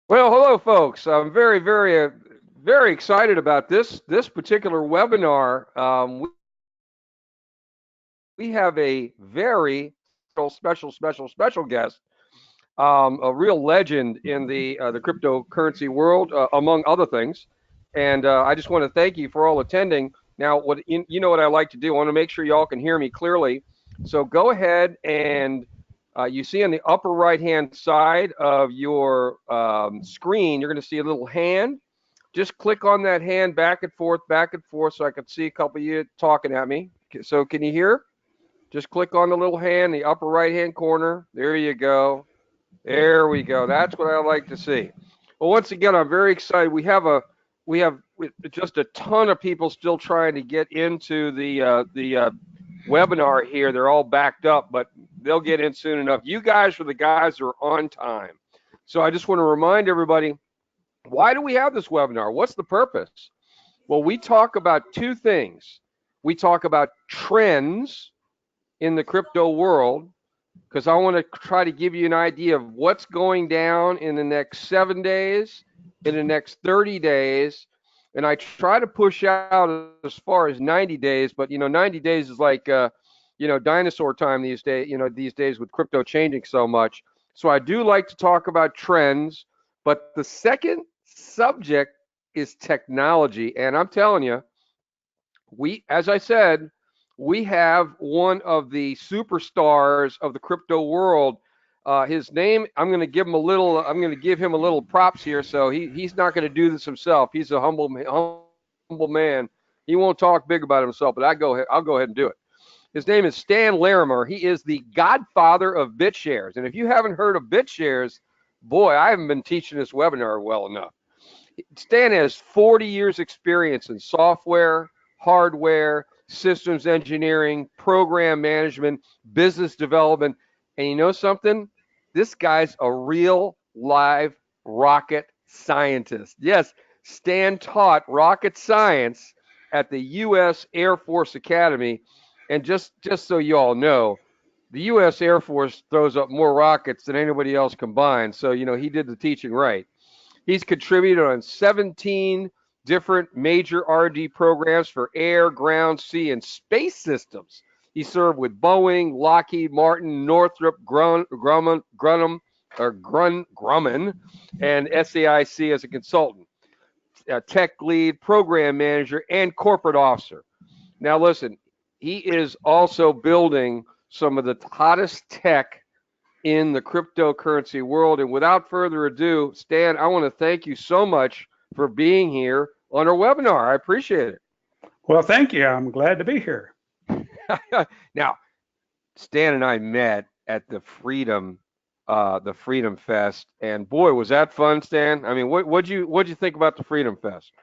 Well, hello, folks. I'm very excited about this particular webinar. We have a very special guest, a real legend in the cryptocurrency world, among other things. And I just want to thank you for all attending. Now, you know what I like to do? I want to make sure y'all can hear me clearly. So go ahead and you see on the upper right hand side of your screen, you're going to see a little hand. Just click on that hand back and forth, so I can see a couple of you talking at me. So can you hear? Just click on the little hand, the upper right hand corner. There you go. There we go. That's what I like to see. Well, once again, I'm very excited. We have just a ton of people still trying to get into the webinar here. They're all backed up, but they'll get in soon enough. You guys are the guys who are on time. So I just want to remind everybody, why do we have this webinar? What's the purpose? Well, we talk about two things. We talk about trends in the crypto world, because I want to try to give you an idea of what's going down in the next 7 days, in the next 30 days. And I try to push out as far as 90 days, but 90 days is like, dinosaur time these days, these days with crypto changing so much. So I do like to talk about trends, but the second subject is technology. And I'm telling you, as I said, we have one of the superstars of the crypto world. His name, I'm going to give him a little props here. So he's not going to do this himself. He's a humble man. He won't talk big about himself, but I'll go ahead and do it. His name is Stan Larimar. He is the godfather of BitShares. And if you haven't heard of BitShares, boy, I haven't been teaching this webinar well enough. Stan has 40 years experience in software, hardware, systems engineering, program management, business development. And you know something? This guy's a real live rocket scientist. Yes, Stan taught rocket science at the U.S. Air Force Academy. And just so you all know, the U.S. Air Force throws up more rockets than anybody else combined. So, he did the teaching right. He's contributed on 17 different major R&D programs for air, ground, sea, and space systems. He served with Boeing, Lockheed Martin, Northrop Grumman, and SAIC as a consultant, a tech lead, program manager, and corporate officer. Now, listen, he is also building some of the hottest tech in the cryptocurrency world. And without further ado, Stan, I want to thank you so much for being here on our webinar. I appreciate it. Well, thank you. I'm glad to be here. Now, Stan and I met at the Freedom Fest, and boy, was that fun, Stan. I mean, what'd you think about the Freedom Fest?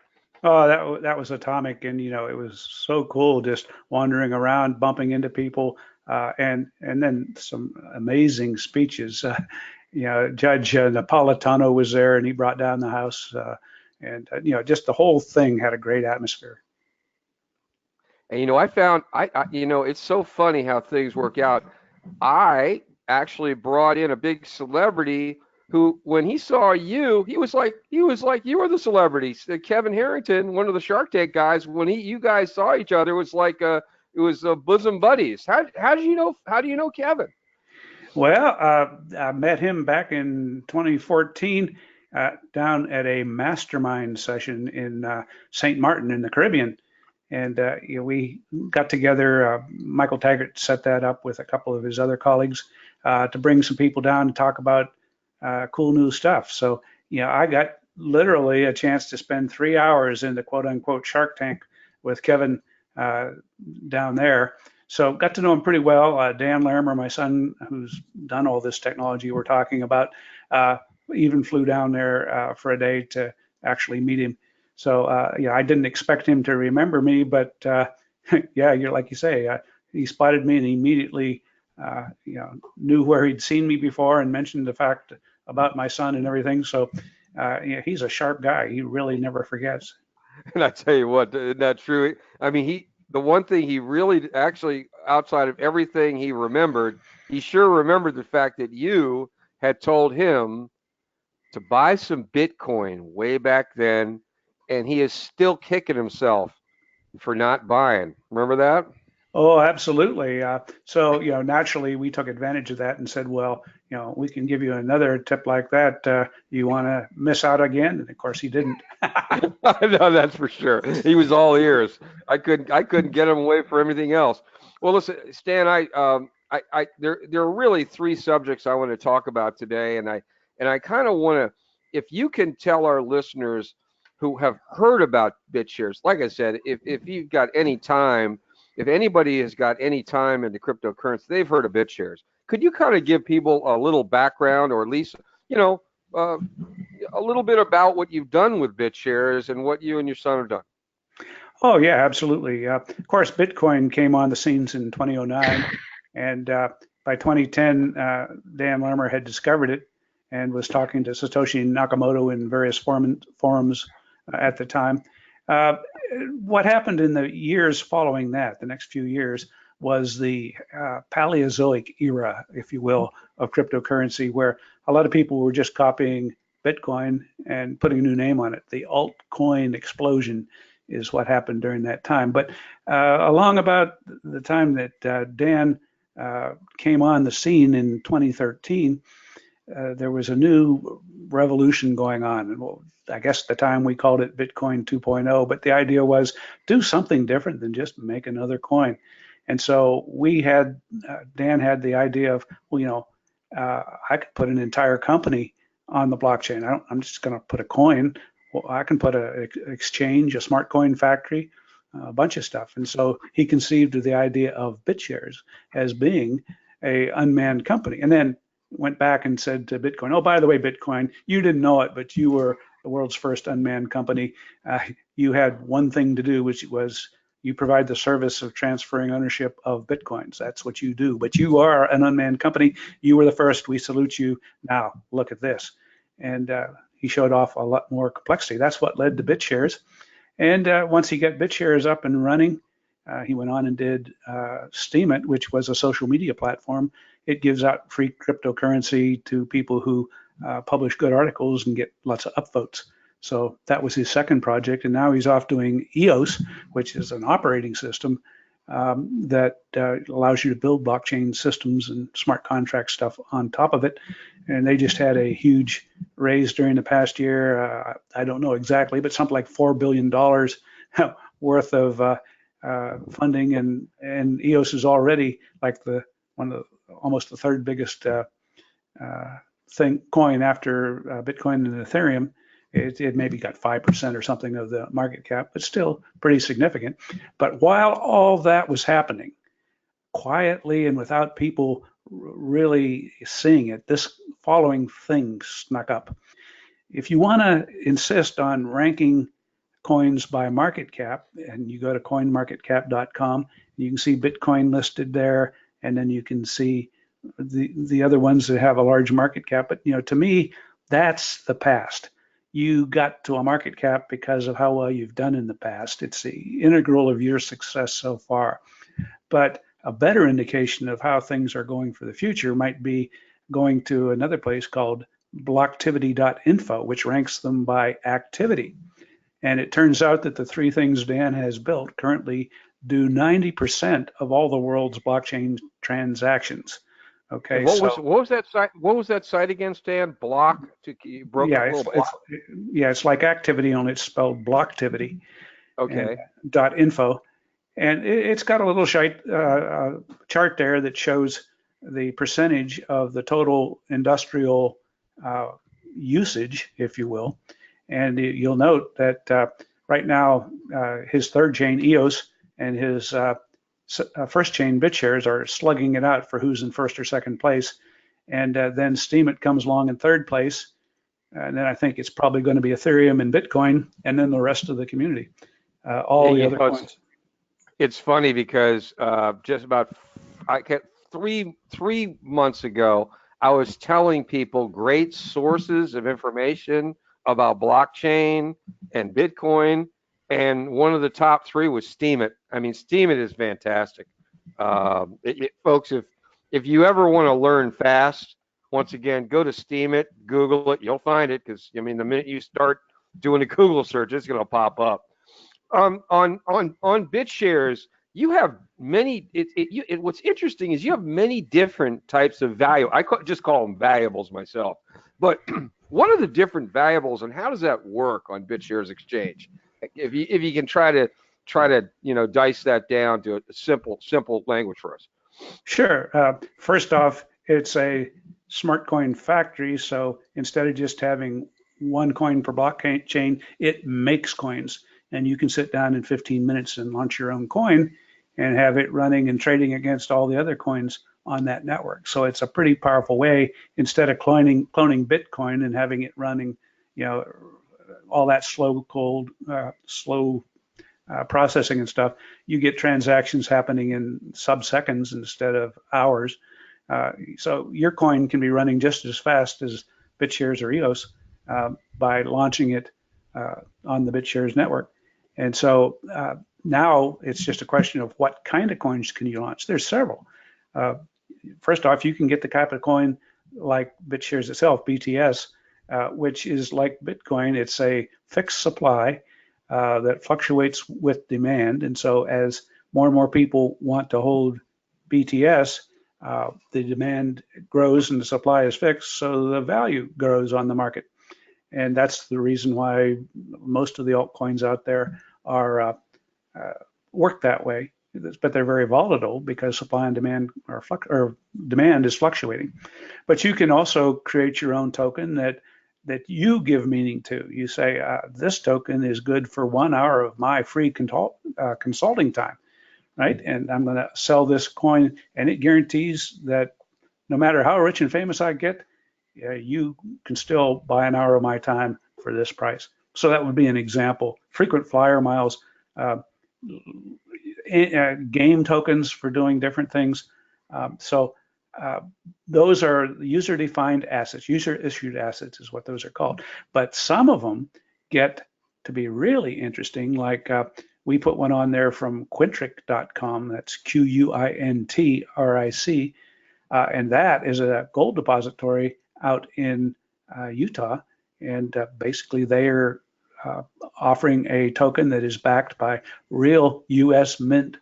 Oh, that was atomic, and it was so cool just wandering around, bumping into people, and then some amazing speeches. Judge Napolitano was there, and he brought down the house, and just the whole thing had a great atmosphere. And I found it's so funny how things work out. I actually brought in a big celebrity who, when he saw you, he was like you were the celebrity. Kevin Harrington, one of the Shark Tank guys, when you guys saw each other, it was like it was bosom buddies. How do you know? How do you know Kevin? Well, I met him back in 2014 down at a mastermind session in St. Martin in the Caribbean. And we got together. Michael Taggart set that up with a couple of his other colleagues to bring some people down and talk about cool new stuff. So, I got literally a chance to spend 3 hours in the quote unquote Shark Tank with Kevin uh, down there. So, got to know him pretty well. Dan Larimer, my son, who's done all this technology we're talking about, uh, even flew down there for a day to actually meet him. So, I didn't expect him to remember me, but yeah, you're like you say, he spotted me and he immediately, knew where he'd seen me before and mentioned the fact about my son and everything. So, he's a sharp guy. He really never forgets. And I tell you what, isn't that true? I mean, the one thing he really actually, outside of everything he remembered, he sure remembered the fact that you had told him to buy some Bitcoin way back then, and he is still kicking himself for not buying. Remember that? Oh, absolutely. So, naturally, we took advantage of that and said, well, we can give you another tip like that. You want to miss out again? And of course, he didn't. No, that's for sure. He was all ears. I couldn't get him away for anything else. Well, listen, Stan, there are really three subjects I want to talk about today, and I kind of want to, if you can tell our listeners who have heard about BitShares, like I said, if you've got any time, if anybody has got any time in the cryptocurrency, they've heard of BitShares. Could you kind of give people a little background, or at least, you know, uh, a little bit about what you've done with BitShares and what you and your son have done? Oh, yeah, absolutely. Of course, Bitcoin came on the scenes in 2009, and by 2010, Dan Larimer had discovered it and was talking to Satoshi Nakamoto in various forums at the time. Uh, what happened in the years following that, the next few years, was the Paleozoic era, if you will, of cryptocurrency, where a lot of people were just copying Bitcoin and putting a new name on it. The altcoin explosion is what happened during that time. But along about the time that Dan came on the scene in 2013, there was a new revolution going on. And well, I guess at the time we called it Bitcoin 2.0, but the idea was do something different than just make another coin. And so Dan had the idea of, well, I could put an entire company on the blockchain. I'm just going to put a coin. Well, I can put an exchange, a smart coin factory, a bunch of stuff. And so he conceived of the idea of BitShares as being a unmanned company. And then went back and said to Bitcoin, oh, by the way, Bitcoin, you didn't know it, but you were the world's first unmanned company. You had one thing to do, which was you provide the service of transferring ownership of Bitcoins. That's what you do. But you are an unmanned company. You were the first. We salute you. Now, look at this. And he showed off a lot more complexity. That's what led to BitShares. And once he got BitShares up and running, he went on and did Steemit, which was a social media platform. It gives out free cryptocurrency to people who publish good articles and get lots of upvotes. So that was his second project. And now he's off doing EOS, which is an operating system that allows you to build blockchain systems and smart contract stuff on top of it. And they just had a huge raise during the past year. I don't know exactly, but something like $4 billion worth of funding. And EOS is already like almost the third biggest coin after Bitcoin and Ethereum. It maybe got 5% or something of the market cap, but still pretty significant. But while all that was happening, quietly and without people really seeing it, this following thing snuck up. If you want to insist on ranking coins by market cap, and you go to coinmarketcap.com, you can see Bitcoin listed there, and then you can see the other ones that have a large market cap. But to me, that's the past. You got to a market cap because of how well you've done in the past. It's the integral of your success so far. But a better indication of how things are going for the future might be going to another place called blocktivity.info, which ranks them by activity. And it turns out that the three things Dan has built currently do 90% of all the world's blockchain transactions. Okay, And what was that site? What was that site again, Stan? Block to you broke yeah, up a little bit. it's like activity, only it's spelled blocktivity. And Okay. .info, and it's got a little chart there that shows the percentage of the total industrial usage, if you will. And you'll note that right now his third chain EOS and his first chain BitShares are slugging it out for who's in first or second place. And then Steemit comes along in third place. And then I think it's probably going to be Ethereum and Bitcoin, and then the rest of the community, all the You other know, coins. it's funny because just about I get 3 months ago, I was telling people great sources of information about blockchain and Bitcoin, and one of the top three was Steemit. I mean, Steemit is fantastic. Folks, if you ever want to learn fast Once again, go to Steam it, Google it, you'll find it because I mean the minute you start doing a Google search, it's going to pop up. On BitShares, you have many. What's interesting is you have many different types of value. Just call them valuables myself. But what are the different valuables, and how does that work on BitShares Exchange? If you can try to dice that down to a simple language for us. Sure. First off, it's a smart coin factory. So instead of just having one coin per blockchain, it makes coins. And you can sit down in 15 minutes and launch your own coin and have it running and trading against all the other coins on that network. So it's a pretty powerful way, instead of cloning Bitcoin and having it running, all that slow processing and stuff. You get transactions happening in sub-seconds instead of hours. So your coin can be running just as fast as BitShares or EOS by launching it on the BitShares network. And so now it's just a question of what kind of coins can you launch. There's several. First off, you can get the type of coin like BitShares itself, BTS, which is like Bitcoin. It's a fixed supply that fluctuates with demand. And so as more and more people want to hold BTS, the demand grows and the supply is fixed, so the value grows on the market. And that's the reason why most of the altcoins out there are work that way. But they're very volatile because supply and demand or demand is fluctuating. But you can also create your own token that you give meaning to. You say, this token is good for 1 hour of my free consulting time, right? And I'm going to sell this coin, and it guarantees that no matter how rich and famous I get, you can still buy an hour of my time for this price. So that would be an example. Frequent flyer miles, game tokens for doing different things. Those are user-defined assets. User-issued assets is what those are called. But some of them get to be really interesting. Like we put one on there from Quintric.com. That's Quintric, and that is a gold depository out in Utah. And basically, they are offering a token that is backed by real U.S. mint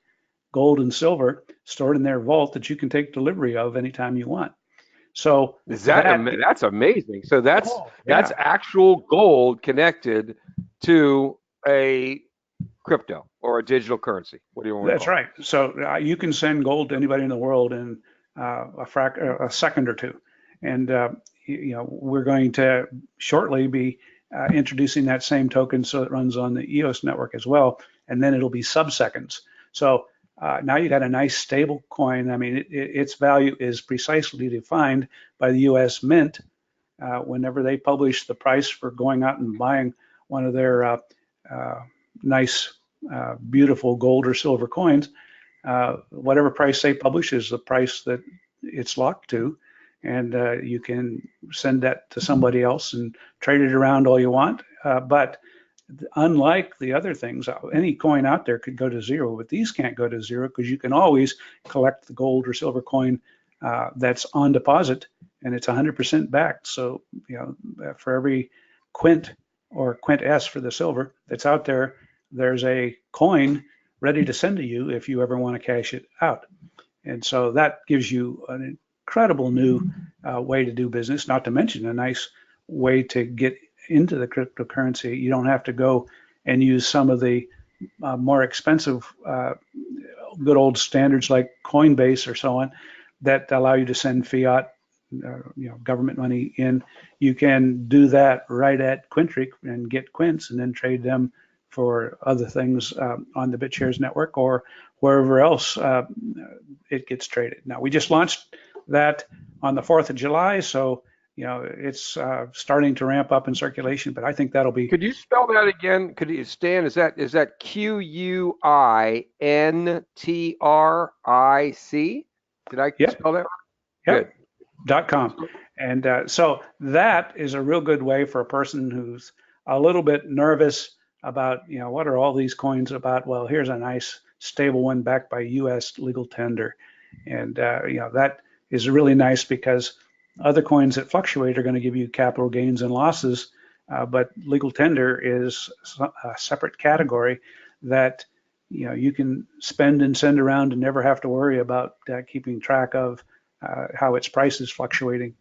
gold and silver stored in their vault that you can take delivery of anytime you want. So that's amazing. So that's actual gold connected to a crypto or a digital currency. What do you want to call it? That's right. So you can send gold to anybody in the world in a second or two. And we're going to shortly be introducing that same token so it runs on the EOS network as well, and then it'll be sub-seconds. So now you got a nice stable coin. I mean, its value is precisely defined by the U.S. Mint. Whenever they publish the price for going out and buying one of their nice, beautiful gold or silver coins, whatever price they publish is the price that it's locked to. And you can send that to somebody else and trade it around all you want. But unlike the other things, any coin out there could go to zero, but these can't go to zero because you can always collect the gold or silver coin that's on deposit, and it's 100% backed. So, for every quint or quint S for the silver that's out there, there's a coin ready to send to you if you ever want to cash it out. And so that gives you an incredible new way to do business, not to mention a nice way to get into the cryptocurrency. You don't have to go and use some of the more expensive good old standards like Coinbase or so on that allow you to send fiat government money in. You can do that right at Quintric and get quints and then trade them for other things on the BitShares network or wherever else it gets traded. Now, we just launched that on the 4th of July, so it's starting to ramp up in circulation, but I think that'll be. Could you spell that again? Stan, is that Quintric? Did I spell that right? Yep. Good. .com. And so that is a real good way for a person who's a little bit nervous about, what are all these coins about? Well, here's a nice stable one backed by U.S. legal tender. And, that is really nice because Other coins that fluctuate are going to give you capital gains and losses, but legal tender is a separate category that you can spend and send around and never have to worry about keeping track of how its price is fluctuating.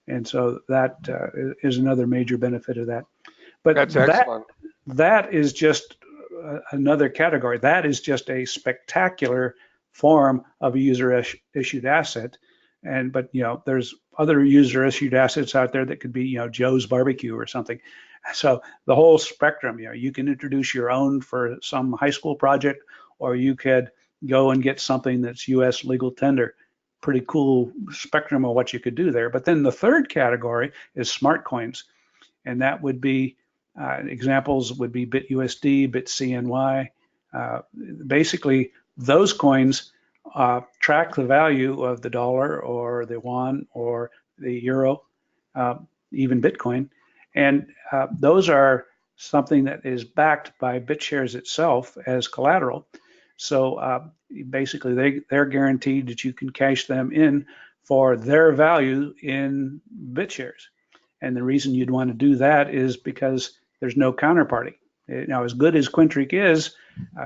And so that is another major benefit of that. But That's excellent. that is just another category. That is just a spectacular form of a user issued asset. But there's other user issued assets out there that could be Joe's Barbecue or something. So the whole spectrum, you can introduce your own for some high school project, or you could go and get something that's U.S. legal tender. Pretty cool spectrum of what you could do there. But then the third category is smart coins, and that would be examples would be BitUSD, BitCNY. Basically, those coins track the value of the dollar or the yuan or the euro, even Bitcoin. And those are something that is backed by BitShares itself as collateral. So basically, they're guaranteed that you can cash them in for their value in BitShares. And the reason you'd want to do that is because there's no counterparty. Now, as good as Quintric is,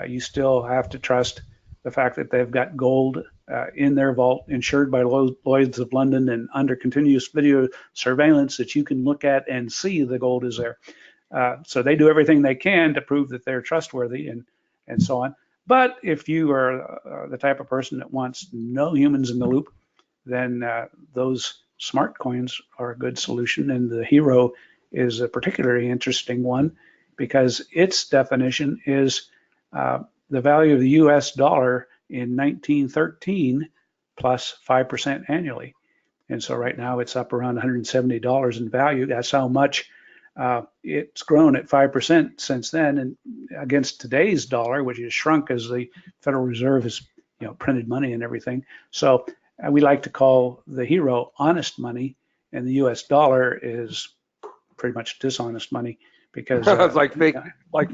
you still have to trust the fact that they've got gold in their vault, insured by Lloyd's of London and under continuous video surveillance that you can look at and see the gold is there. So they do everything they can to prove that they're trustworthy and so on. But if you are the type of person that wants no humans in the loop, then those smart coins are a good solution. And the Hero is a particularly interesting one because its definition is the value of the US dollar in 1913 plus 5% annually. And so right now it's up around $170 in value. That's how much it's grown at 5% since then. And against today's dollar, which has shrunk as the Federal Reserve has printed money and everything. So we like to call the Hero honest money, and the US dollar is pretty much dishonest money because It's like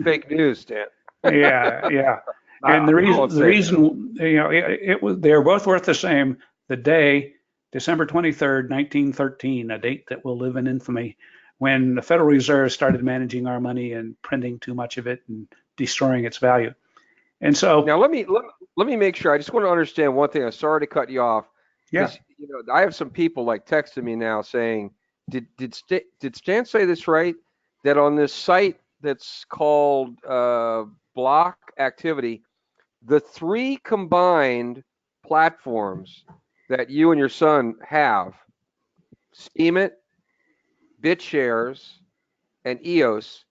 fake news, Stan. yeah. And the reason they were both worth the same. The day, December 23rd, 1913, a date that will live in infamy, when the Federal Reserve started managing our money and printing too much of it and destroying its value. And so now let me make sure. I just want to understand one thing. I'm sorry to cut you off yeah, because I have some people like texting me now saying, did Stan say this right? That on this site that's called Block Activity, the three combined platforms that you and your son have, Steemit, BitShares, and EOS,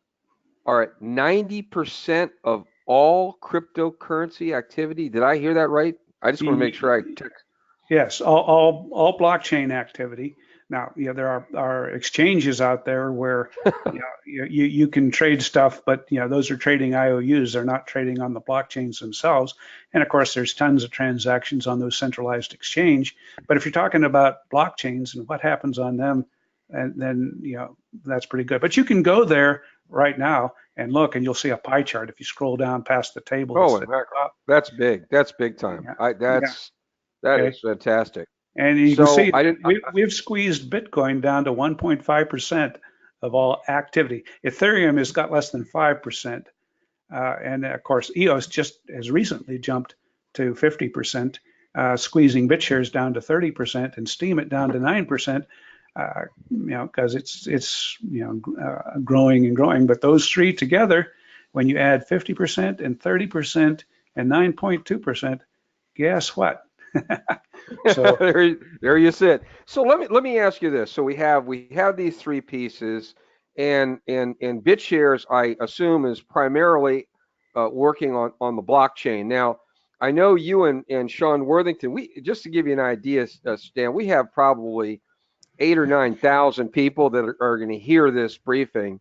are at 90% of all cryptocurrency activity. Did I hear that right? I just want to make sure I text. yes, all blockchain activity. Now, there are exchanges out there where you can trade stuff, but those are trading IOUs. They're not trading on the blockchains themselves. And of course, there's tons of transactions on those centralized exchange. But if you're talking about blockchains and what happens on them, and then that's pretty good. But you can go there right now and look, and you'll see a pie chart if you scroll down past the table. Oh, that's big. That's big time. Yeah, That okay. is fantastic. And you can So see I didn't. we've squeezed Bitcoin down to 1.5% of all activity. Ethereum has got less than 5%. And of course, EOS just as recently jumped to 50%, squeezing BitShares down to 30% and Steemit down to 9%, because it's growing and growing. But those three together, when you add 50% and 30% and 9.2%, guess what? So there you sit. So let me ask you this. So we have these three pieces, and BitShares, I assume, is primarily working on the blockchain. Now, I know you and Sean Worthington. We just to give you an idea, Stan, we have probably 8 or 9 thousand people that are going to hear this briefing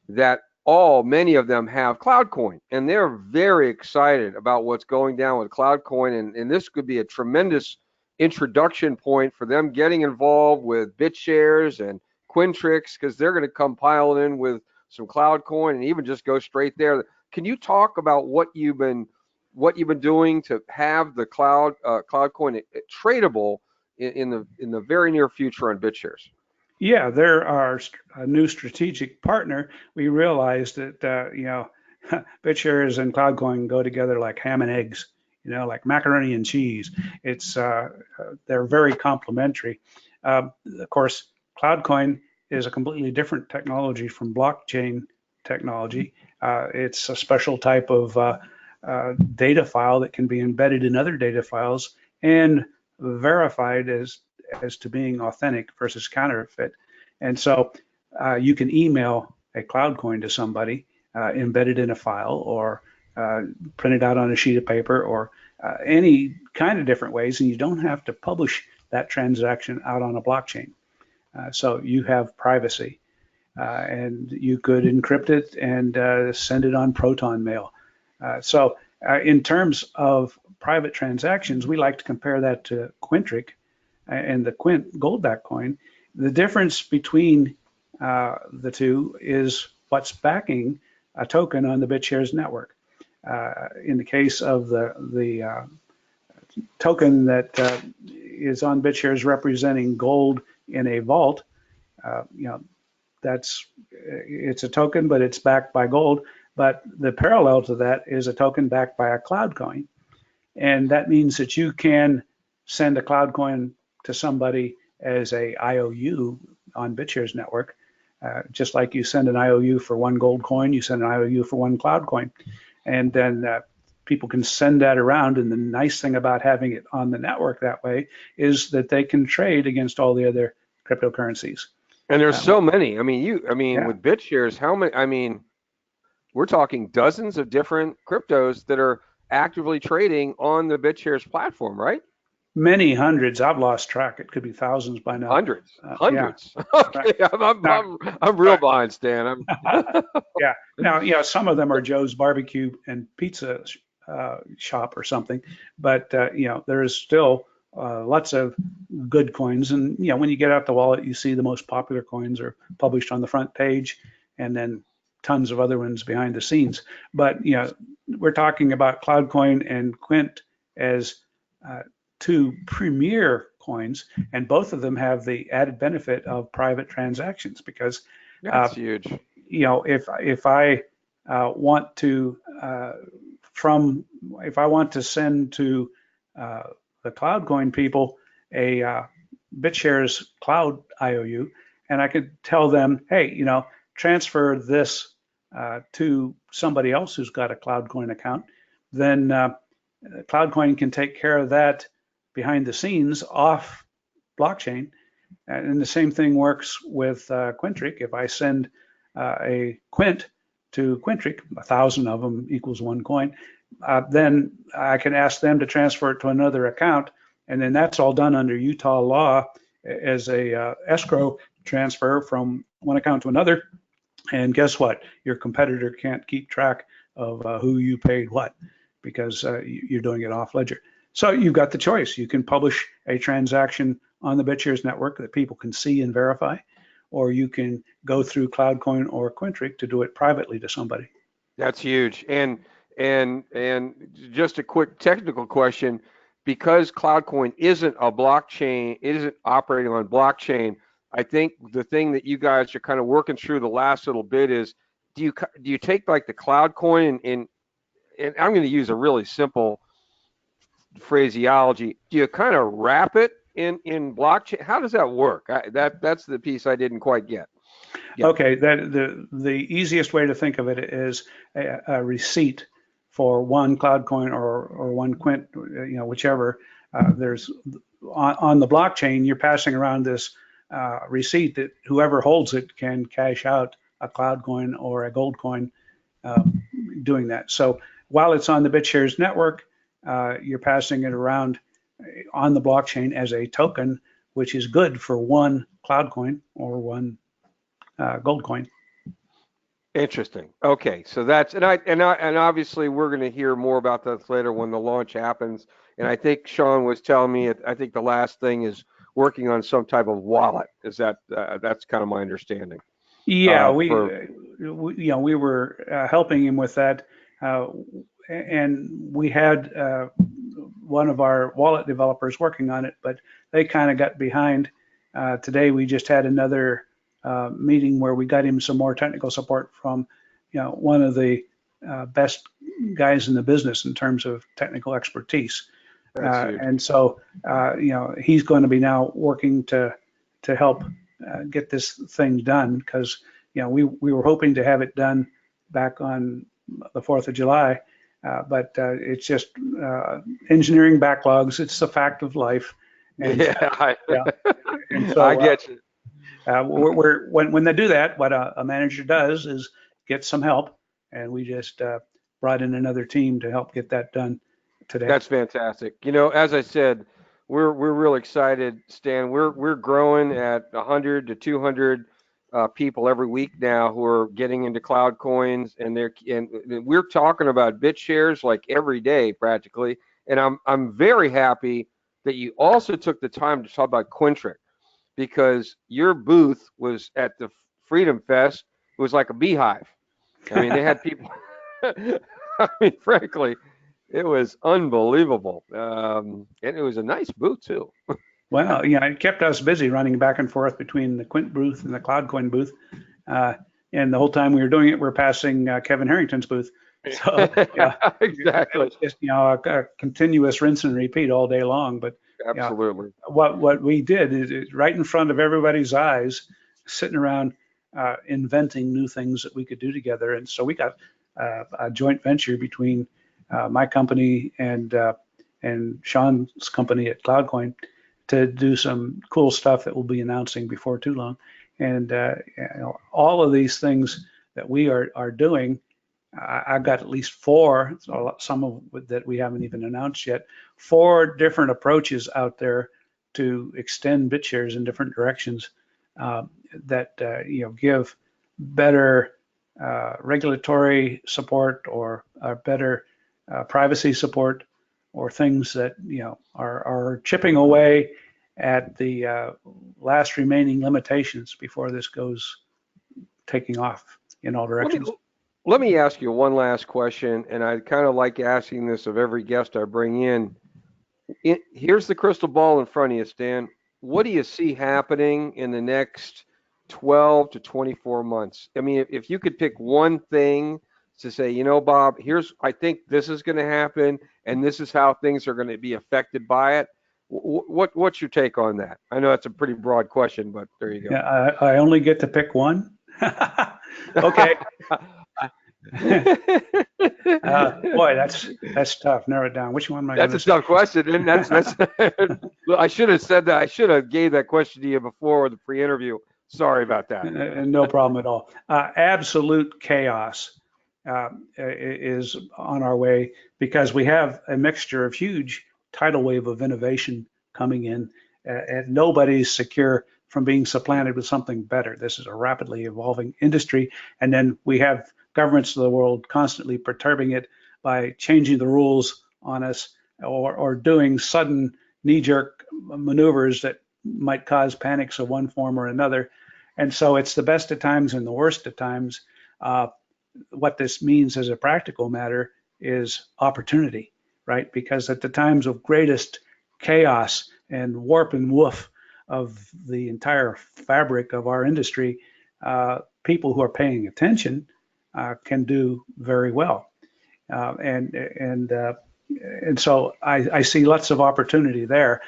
that many of them have Cloudcoin, and they're very excited about what's going down with Cloudcoin, and this could be a tremendous introduction point for them getting involved with BitShares and Quintrix because they're going to come piling in with some Cloudcoin and even just go straight there. Can you talk about what you've been doing to have the Cloudcoin tradable in the very near future on BitShares? Yeah, they're our new strategic partner. We realized that BitShares and Cloudcoin go together like ham and eggs, like macaroni and cheese. It's they're very complementary. Of course, Cloudcoin is a completely different technology from blockchain technology. It's a special type of data file that can be embedded in other data files and verified as to being authentic versus counterfeit. And so you can email a Cloudcoin to somebody, embedded in a file, or print it out on a sheet of paper, or any kind of different ways, and you don't have to publish that transaction out on a blockchain. So you have privacy, and you could encrypt it and send it on Proton Mail. So in terms of private transactions, we like to compare that to Quintric and the Quint gold-backed coin. The difference between the two is what's backing a token on the BitShares network. In the case of the token that is on BitShares representing gold in a vault, it's a token, but it's backed by gold. But the parallel to that is a token backed by a cloud coin. And that means that you can send a cloud coin to somebody as a IOU on BitShares network. Just like you send an IOU for one gold coin, you send an IOU for one cloud coin. And then people can send that around. And the nice thing about having it on the network that way is that they can trade against all the other cryptocurrencies. And there's so many. Yeah. With BitShares, how many? We're talking dozens of different cryptos that are actively trading on the BitShares platform, right? Many hundreds. I've lost track. It could be thousands by now. Hundreds. Yeah. Okay, I'm real behind, Stan. Yeah. Now, some of them are Joe's Barbecue and Pizza shop or something, but there is still lots of good coins. And when you get out the wallet, you see the most popular coins are published on the front page, and then tons of other ones behind the scenes. But we're talking about Cloudcoin and Quint as two premier coins, and both of them have the added benefit of private transactions because that's huge. If I want to send to the Cloudcoin people a BitShares Cloud IOU, and I could tell them, hey, transfer this to somebody else who's got a Cloudcoin account, then Cloudcoin can take care of that behind the scenes off blockchain. And the same thing works with Quintric. If I send a Quint to Quintric, 1,000 of them equals one coin, then I can ask them to transfer it to another account. And then that's all done under Utah law as a escrow transfer from one account to another. And guess what? Your competitor can't keep track of who you paid what because you're doing it off ledger. So you've got the choice. You can publish a transaction on the BitShares network that people can see and verify, or you can go through Cloudcoin or Quintric to do it privately to somebody. That's huge. And just a quick technical question, because Cloudcoin isn't a blockchain, it isn't operating on blockchain. I think the thing that you guys are kind of working through the last little bit is, do you take like the Cloudcoin and I'm going to use a really simple phraseology. Do you kind of wrap it in blockchain? How does that work? That's the piece I didn't quite get. Yeah. Okay, the easiest way to think of it is a receipt for one Cloudcoin or one Quint, whichever. There's on the blockchain, you're passing around this receipt that whoever holds it can cash out a Cloudcoin or a gold coin doing that. So while it's on the BitShares network, you're passing it around on the blockchain as a token, which is good for one Cloudcoin or one gold coin. Interesting. Okay, so that's and obviously we're going to hear more about that later when the launch happens. And I think Sean was telling me I think the last thing is working on some type of wallet. Is that that's kind of my understanding? Yeah, we were helping him with that, and we had one of our wallet developers working on it, but they kind of got behind. Today we just had another meeting where we got him some more technical support from, one of the best guys in the business in terms of technical expertise. That's huge. And so, he's going to be now working to help get this thing done because, we were hoping to have it done back on the 4th of July, but it's just engineering backlogs. It's a fact of life. And, Yeah, yeah. And so, I get you. when they do that, what a manager does is get some help, and we just brought in another team to help get that done today. That's fantastic. As I said, we're real excited, Stan. We're growing at 100 to 200 people every week now who are getting into cloud coins, and we're talking about bit shares like every day practically. And I'm very happy that you also took the time to talk about Quintric because your booth was at the Freedom Fest. It was like a beehive. I mean, they had people. I mean, frankly, it was unbelievable, and it was a nice booth too. Well, it kept us busy running back and forth between the Quint booth and the Cloudcoin booth. And the whole time we were doing it, we're passing Kevin Harrington's booth. So, Exactly. it was just, a continuous rinse and repeat all day long. But Absolutely. what we did is right in front of everybody's eyes, sitting around inventing new things that we could do together. And so we got a joint venture between my company and Sean's company at Cloudcoin to do some cool stuff that we'll be announcing before too long. And all of these things that we are doing, I've got at least four, some of that we haven't even announced yet, 4 different approaches out there to extend BitShares in different directions that give better regulatory support or better privacy support, or things that are chipping away at the last remaining limitations before this goes taking off in all directions. Let me ask you one last question, and I kind of like asking this of every guest I bring in. Here's the crystal ball in front of you, Stan. What do you see happening in the next 12 to 24 months? I mean, if you could pick one thing to say, Bob, I think this is going to happen, and this is how things are going to be affected by it. What's your take on that? I know that's a pretty broad question, but there you go. Yeah, I only get to pick one. Okay. Boy, that's tough. Narrow it down. Which one am I? That's a tough question, and that's. I should have said that. I should have gave that question to you before the pre-interview. Sorry about that. No problem at all. Absolute chaos is on our way because we have a mixture of huge tidal wave of innovation coming in, and nobody's secure from being supplanted with something better. This is a rapidly evolving industry, and then we have governments of the world constantly perturbing it by changing the rules on us or doing sudden knee-jerk maneuvers that might cause panics of one form or another. And so it's the best of times and the worst of times. What this means as a practical matter is opportunity, right? Because at the times of greatest chaos and warp and woof of the entire fabric of our industry, people who are paying attention can do very well. And so I see lots of opportunity there.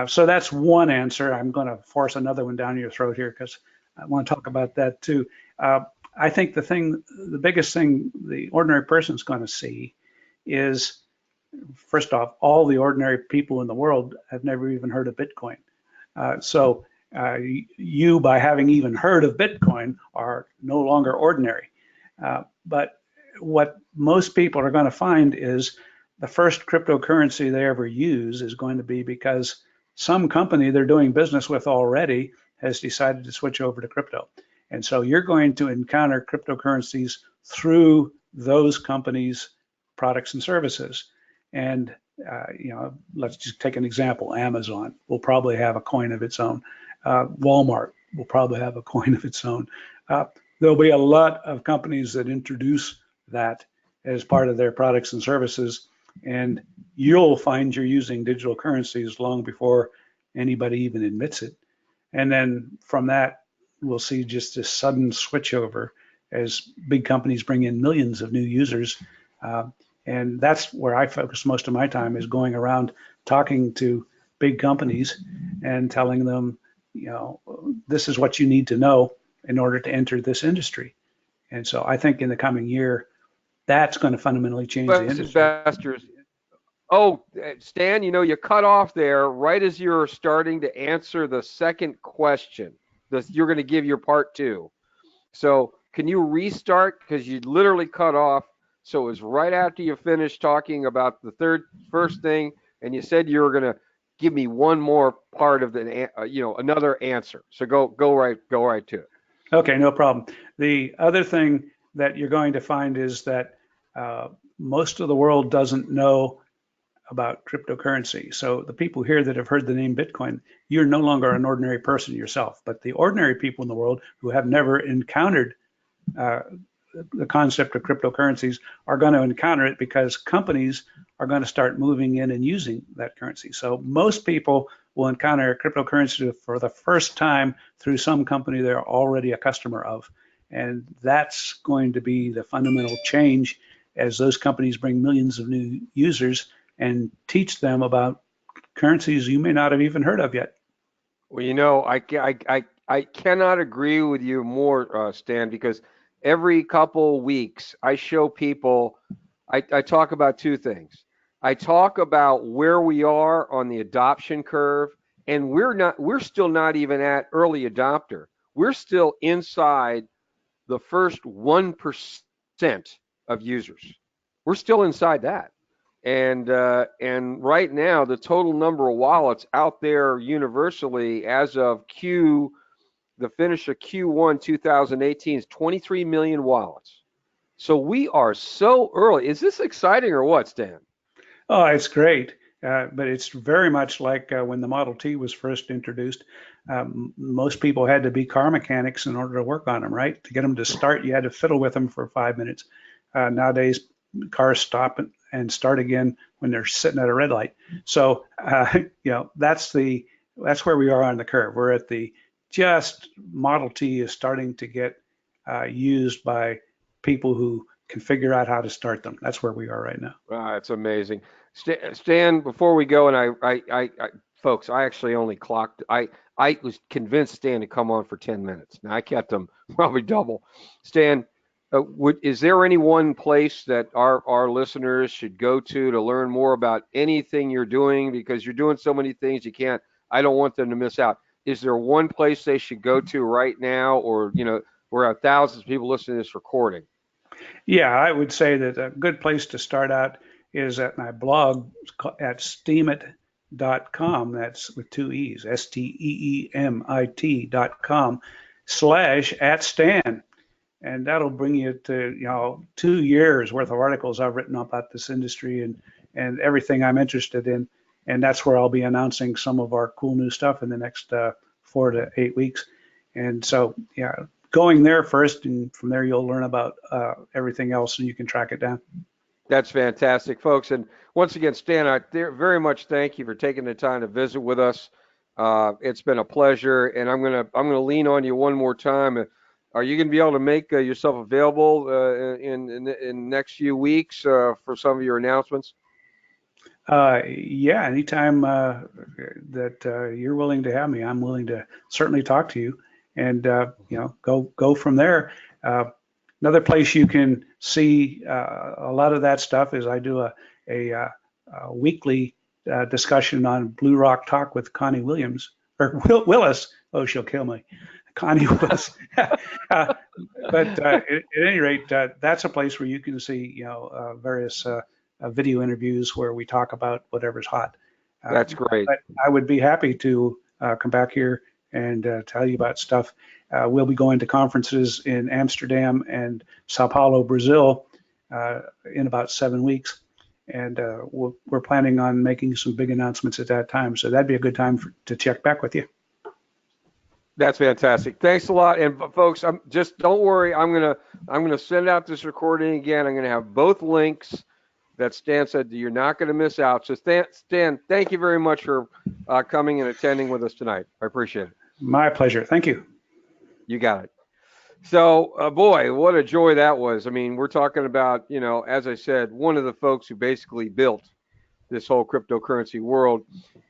So that's one answer. I'm going to force another one down your throat here because I want to talk about that too. I think the biggest thing the ordinary person is going to see is, first off, all the ordinary people in the world have never even heard of Bitcoin. So you, by having even heard of Bitcoin, are no longer ordinary. But what most people are going to find is the first cryptocurrency they ever use is going to be because some company they're doing business with already has decided to switch over to crypto. And so you're going to encounter cryptocurrencies through those companies' products and services. And let's just take an example. Amazon will probably have a coin of its own. Walmart will probably have a coin of its own. There'll be a lot of companies that introduce that as part of their products and services and you'll find you're using digital currencies long before anybody even admits it. And then from that, we'll see just this sudden switchover as big companies bring in millions of new users. Uh, and that's where I focus most of my time, is going around talking to big companies and telling them, this is what you need to know in order to enter this industry. And so I think in the coming year, that's going to fundamentally change the U.S. industry. investors. Oh, Stan, you cut off there right as you're starting to answer the second question. You're going to give your part two. So can you restart? Because you literally cut off. So it was right after you finished talking about the first thing, and you said you were going to give me one more part of another answer. So go right to it. Okay, no problem. The other thing that you're going to find is that uh, most of the world doesn't know about cryptocurrency. So the people here that have heard the name Bitcoin, you're no longer an ordinary person yourself. But the ordinary people in the world who have never encountered uh, the concept of cryptocurrencies are going to encounter it, because companies are going to start moving in and using that currency. So most people will encounter cryptocurrency for the first time through some company they're already a customer of. And that's going to be the fundamental change as those companies bring millions of new users and teach them about currencies you may not have even heard of yet. Well, I cannot agree with you more, Stan, because every couple weeks I show people, I talk about two things. I talk about where we are on the adoption curve, and we're still not even at early adopter. We're still inside the first 1% of users. We're still inside that. And right now, the total number of wallets out there universally as of the finish of Q1 2018 is 23 million wallets. So we are so early. Is this exciting or what, Stan? Oh, it's great. But it's very much like when the Model T was first introduced. Most people had to be car mechanics in order to work on them, right? To get them to start, you had to fiddle with them for 5 minutes. Nowadays, cars stop and start again when they're sitting at a red light. So, that's where we are on the curve. We're at the just Model T is starting to get used by people who can figure out how to start them. That's where we are right now. It's amazing. Stan, before we go, and folks, I actually only clocked. I was convinced Stan to come on for 10 minutes. Now I kept him probably double. Stan, is there any one place that our listeners should go to learn more about anything you're doing? Because you're doing so many things, I don't want them to miss out. Is there one place they should go to right now, or where thousands of people listening to this recording? Yeah, I would say that a good place to start out is at my blog at steemit.com. That's with two E's, STEEMIT.com/@Stan. And that'll bring you to, 2 years worth of articles I've written about this industry and everything I'm interested in. And that's where I'll be announcing some of our cool new stuff in the next 4 to 8 weeks. And so, yeah, going there first, and from there you'll learn about everything else, and you can track it down. That's fantastic, folks. And once again, Stan, I very much thank you for taking the time to visit with us. It's been a pleasure, and I'm gonna lean on you one more time. Are you going to be able to make yourself available in the next few weeks for some of your announcements? Yeah, anytime that you're willing to have me, I'm willing to certainly talk to you, and go from there. Another place you can see a lot of that stuff is I do a weekly discussion on Blue Rock Talk with Connie Williams or Willis. Oh, she'll kill me, Connie Willis. But at any rate, that's a place where you can see various video interviews where we talk about whatever's hot. That's great. But I would be happy to come back here and tell you about stuff. We'll be going to conferences in Amsterdam and Sao Paulo, Brazil, in about 7 weeks. And we're planning on making some big announcements at that time. So that'd be a good time to check back with you. That's fantastic. Thanks a lot. And folks, don't worry. I'm gonna send out this recording again. I'm gonna have both links that Stan said you're not going to miss out. So Stan, thank you very much for coming and attending with us tonight. I appreciate it. My pleasure. Thank you. You got it. So, boy, what a joy that was. I mean, we're talking about, as I said, one of the folks who basically built this whole cryptocurrency world.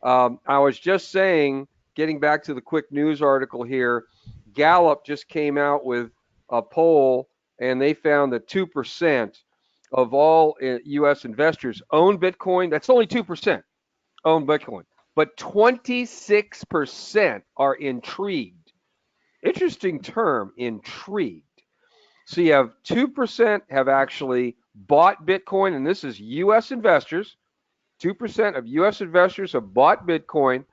I was just saying, getting back to the quick news article here, Gallup just came out with a poll, and they found that 2% of all U.S. investors own Bitcoin. That's only 2% own Bitcoin, but 26% are intrigued. Interesting term, intrigued. So you have 2% have actually bought Bitcoin, and this is U.S. investors. 2% of U.S. investors have bought Bitcoin,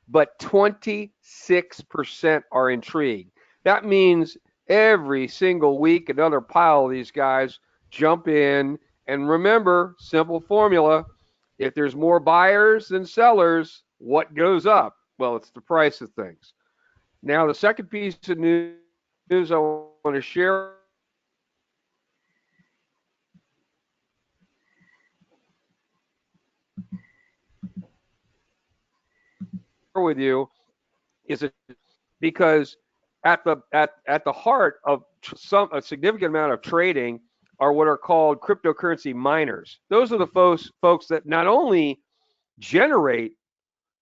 but 26% are intrigued. That means every single week, another pile of these guys jump in. And remember, simple formula, if there's more buyers than sellers, what goes up? Well, it's the price of things. Now, the second piece of news I want to share with you is because at the heart of a significant amount of trading are what are called cryptocurrency miners. Those are the folks that not only generate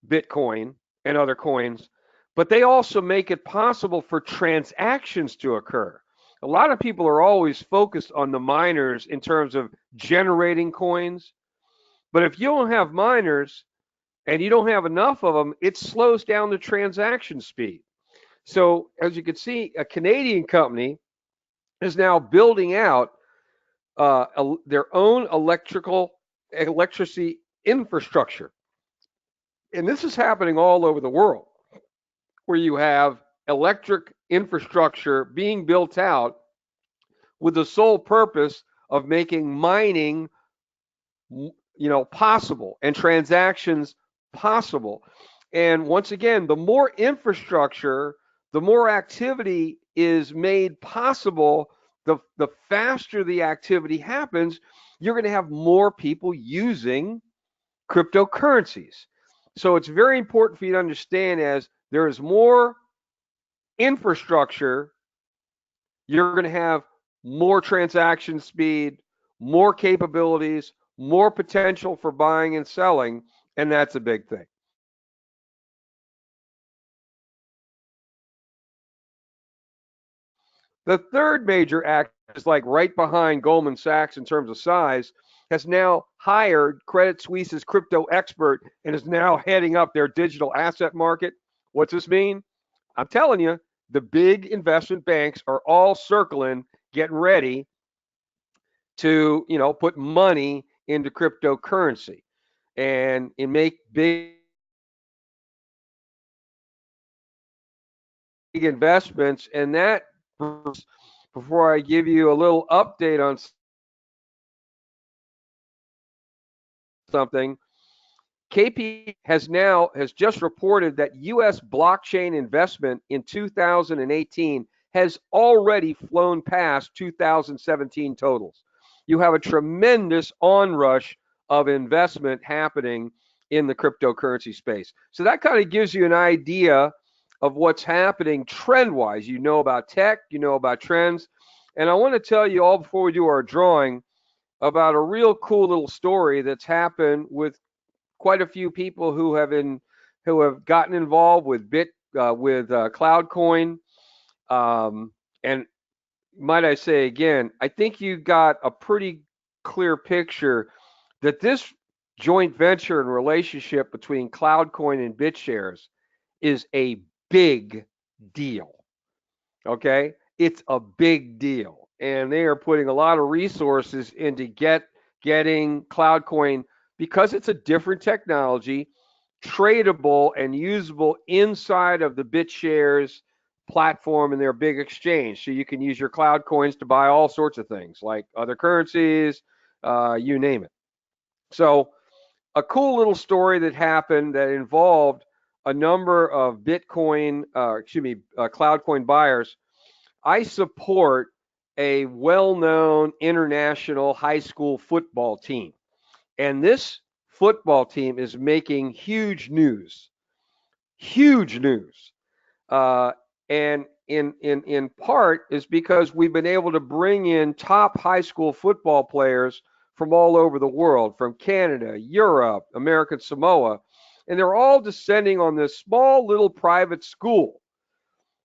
Bitcoin and other coins, but they also make it possible for transactions to occur. A lot of people are always focused on the miners in terms of generating coins, but if you don't have miners and you don't have enough of them, it slows down the transaction speed. So, as you can see, a Canadian company is now building out their own electricity infrastructure. And this is happening all over the world, where you have electric infrastructure being built out with the sole purpose of making mining, possible and transactions possible. And once again, the more infrastructure, the more activity is made possible, the faster the activity happens, you're going to have more people using cryptocurrencies. So it's very important for you to understand as there is more infrastructure, you're going to have more transaction speed, more capabilities, more potential for buying and selling, and that's a big thing. The third major act is like right behind Goldman Sachs in terms of size, has now hired Credit Suisse's crypto expert and is now heading up their digital asset market. What's this mean? I'm telling you, the big investment banks are all circling, getting ready to, put money into cryptocurrency and make big investments. And that, before I give you a little update on something, KP has just reported that U.S. blockchain investment in 2018 has already flown past 2017 totals. You have a tremendous onrush of investment happening in the cryptocurrency space. So that kind of gives you an idea of what's happening trend-wise. You know about tech, you know about trends. And I want to tell you all before we do our drawing about a real cool little story that's happened with quite a few people who have gotten involved with Cloudcoin, and might I say again, I think you got a pretty clear picture that this joint venture and relationship between Cloudcoin and BitShares is a big deal. Okay, it's a big deal, and they are putting a lot of resources into getting Cloudcoin, because it's a different technology, tradable and usable inside of the BitShares platform and their big exchange. So you can use your cloud coins to buy all sorts of things like other currencies, you name it. So a cool little story that happened that involved a number of Cloudcoin buyers. I support a well-known international high school football team. And this football team is making huge news. Uh, and in part is because we've been able to bring in top high school football players from all over the world, from Canada, Europe, American Samoa, and they're all descending on this small little private school.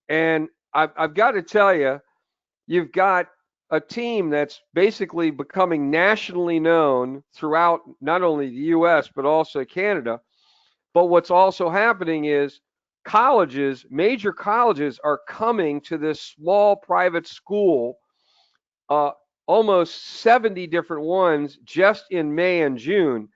And I've got to tell you, you've got a team that's basically becoming nationally known throughout not only the U.S. but also Canada. But what's also happening is colleges, major colleges, are coming to this small private school, uh, almost 70 different ones just in May and June.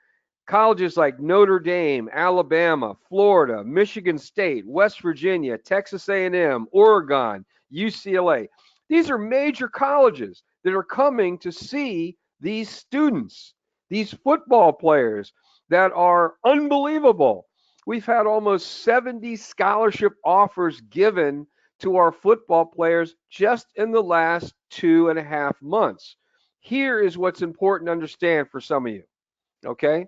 Colleges like Notre Dame, Alabama, Florida, Michigan State, West Virginia, Texas A&M, Oregon, UCLA. These are major colleges that are coming to see these students, these football players that are unbelievable. We've had almost 70 scholarship offers given to our football players just in the last 2.5 months. Here is what's important to understand for some of you, okay?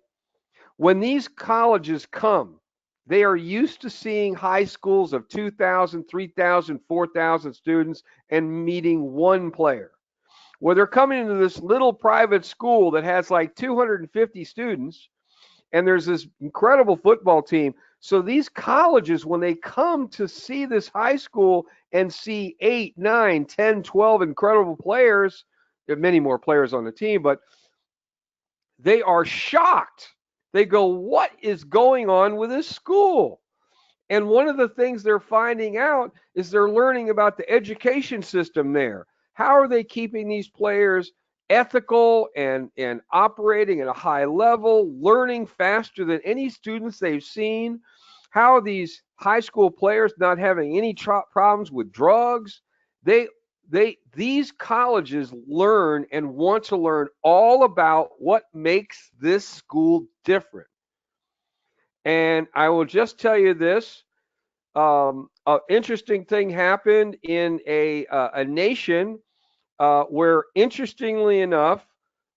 When these colleges come, they are used to seeing high schools of 2,000, 3,000, 4,000 students and meeting one player. Well, they're coming into this little private school that has like 250 students, and there's this incredible football team. So these colleges, when they come to see this high school and see 8, 9, 10, 12 incredible players, there are many more players on the team, but they are shocked. They go, what is going on with this school? And one of the things they're finding out is they're learning about the education system there. How are they keeping these players ethical and operating at a high level, learning faster than any students they've seen? How are these high school players not having any problems with drugs? They these colleges learn and want to learn all about what makes this school different. And I will just tell you this: an interesting thing happened in a nation where, interestingly enough,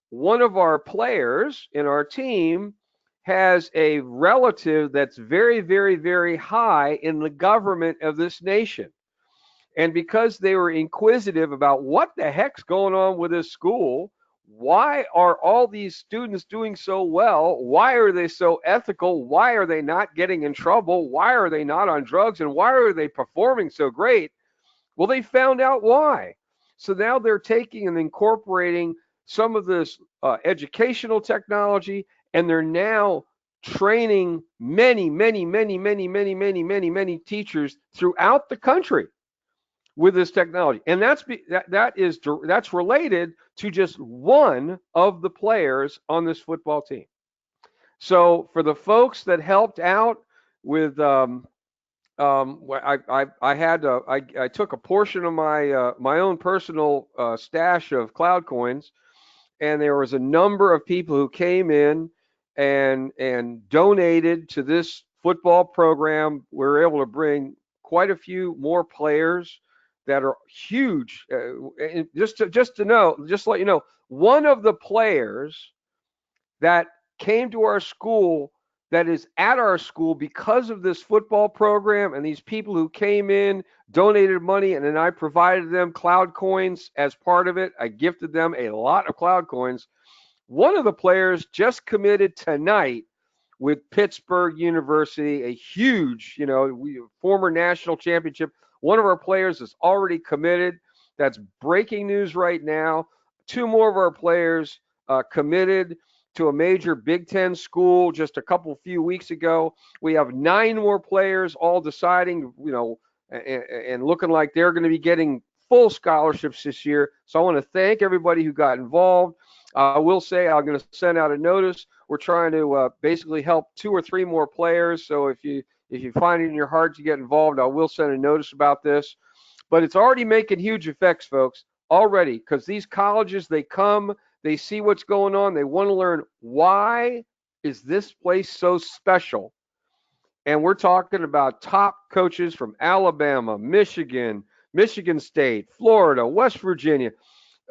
one of our players in our team has a relative that's very, very, very high in the government of this nation. And because they were inquisitive about what the heck's going on with this school, why are all these students doing so well? Why are they so ethical? Why are they not getting in trouble? Why are they not on drugs? And why are they performing so great? Well, they found out why. So now they're taking and incorporating some of this educational technology, and they're now training many, many, many, many, many, many, many, many teachers throughout the country with this technology. And that's related to just one of the players on this football team. So for the folks that helped out with I took a portion of my own personal stash of Cloudcoins, and there was a number of people who came in and donated to this football program. We were able to bring quite a few more players that are huge. Just to let you know, one of the players that came to our school, that is at our school because of this football program and these people who came in, donated money, and then I provided them Cloudcoins as part of it. I gifted them a lot of Cloudcoins. One of the players just committed tonight with Pittsburgh University, a huge, former national championship. One of our players is already committed. That's breaking news right now. Two more of our players committed to a major Big Ten school just a few weeks ago. We have 9 more players all deciding, and looking like they're going to be getting full scholarships this year. So I want to thank everybody who got involved. I will say I'm going to send out a notice. We're trying to basically help 2 or 3 more players. So if you find it in your heart to get involved, I will send a notice about this. But it's already making huge effects, folks, already, because these colleges, they come, they see what's going on, they want to learn, why is this place so special? And we're talking about top coaches from Alabama, Michigan, Michigan State, Florida, West Virginia.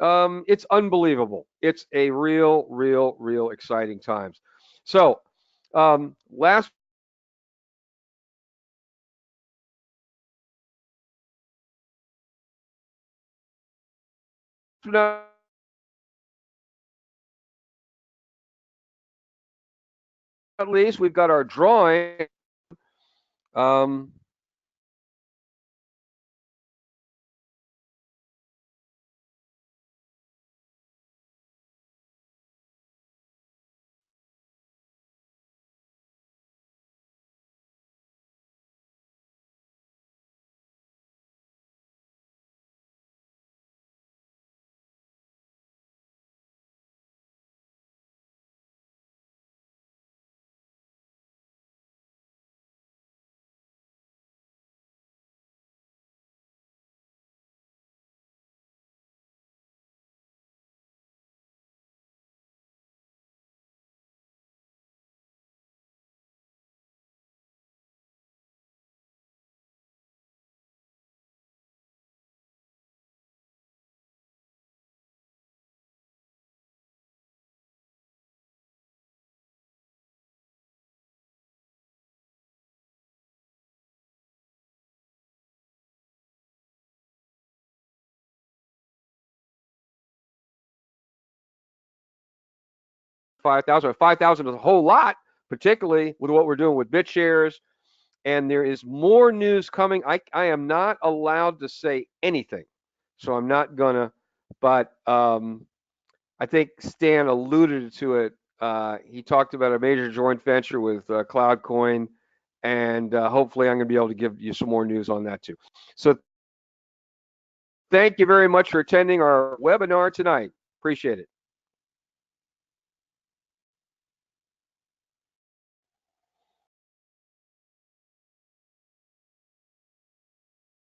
it's unbelievable. It's a real exciting times. So, last but not least, we've got our drawing. Um, 5,000. 5,000 is a whole lot, particularly with what we're doing with BitShares. And there is more news coming. I am not allowed to say anything, so I'm not gonna. But I think Stan alluded to it. He talked about a major joint venture with Cloudcoin, and hopefully I'm going to be able to give you some more news on that too. So thank you very much for attending our webinar tonight. Appreciate it.